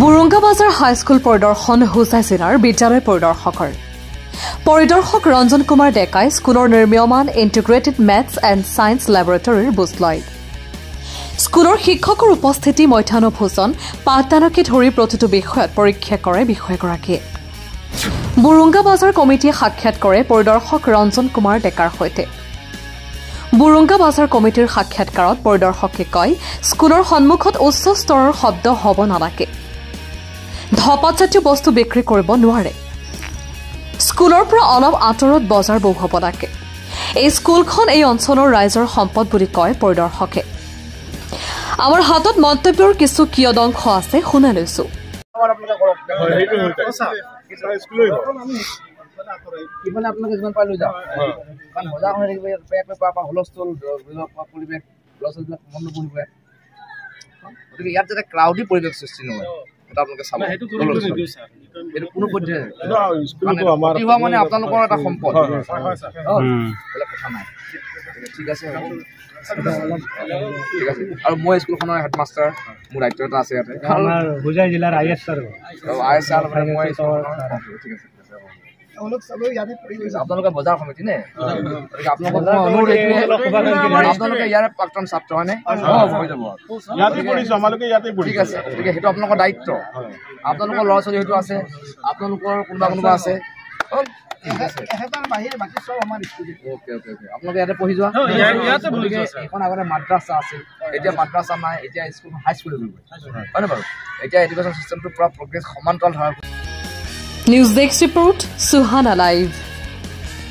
বুৰুঙ্গাবাজাৰ high school পৰিদৰ্শন হোজাই জিলাৰ বিদ্যালয় পৰিদৰ্শক ৰঞ্জন কুমাৰ ডেকাই স্কুলৰ নিৰ্মীয়মান ইণ্টিগ্ৰেটেড মেথছ এণ্ড ছায়েন্স লেবৰেটৰীৰ বুজ লয়। স্কুলৰ শিক্ষকৰ উপস্থিতি মধ্যাহ্ন ভোজন পাঠদানকে ধৰি প্ৰতিটো বিষয়ত পৰীক্ষা কৰে বিষয়াগৰাকীয়ে। বুৰুঙ্গাবাজাৰ কমিটিয়ে সাক্ষাৎ কৰে পৰিদৰ্শক ৰঞ্জন কুমাৰ ডেকাৰ সৈতে। বুৰুঙ্গাবাজাৰ কমিটিৰ সাক্ষাৎকাৰত পৰিদৰ্শকে কয়, স্কুলৰ সন্মুখত উচ্চ স্তৰৰ শব্দ হ'ব নালাগে, ধপাতজাতীয় বস্তু বিক্ৰী কৰিব নোৱাৰে, স্কুলৰ পৰা অলপ আঁতৰত বজাৰ বহুৱাব লাগে। এই স্কুলখন এই অঞ্চলৰ ৰাইজৰ সম্পদ বুলি কয় পৰিদৰ্শকে। আমাৰ হাতত মন্তব্যৰ কিছু কিয়দংশ আছে, শুনা লৈছো। ইয়াত যাতে ক্ৰাউডি পৰিৱেশ সৃষ্টি নহয় আপোনালোকে চাব, এইটো কোনো পদ্ধতি মানে আপোনালোকৰ এটা সম্পদ, বেলেগ কথা নাই। ঠিক আছে, ঠিক আছে। আৰু মই স্কুলখনৰ হেডমাষ্টাৰ, মোৰ দায়িত্ব এটা আছে ইয়াতে। হোজাই জিলাৰ IS ছাৰ মই ঠিক আছে। আপোনালোকে বজাৰ সমিতি নে, আপোনালোকে ইয়াৰে প্ৰাক্তন ছাত্ৰ হয়নে? হৈ যাব, ঠিক আছে। গতিকে সেইটো আপোনালোকৰ দায়িত্ব। আপোনালোকৰ ল'ৰা ছোৱালী হয়তো আছে, আপোনালোকৰ কোনোবা আছে, আপোনালোকে ইয়াতে পঢ়ি যোৱা। এখন আগতে মাদ্ৰাছা আছিল, এতিয়া মাদ্ৰাছা নাই, এতিয়া স্কুলখন হাইস্কুল হৈ গ'ল, হয়নে বাৰু? এতিয়া এডুকেশ্যন চিষ্টেমটো পুৰা প্ৰগ্ৰেছ সমান্তৰাল হয়। News desk report, Suhana live.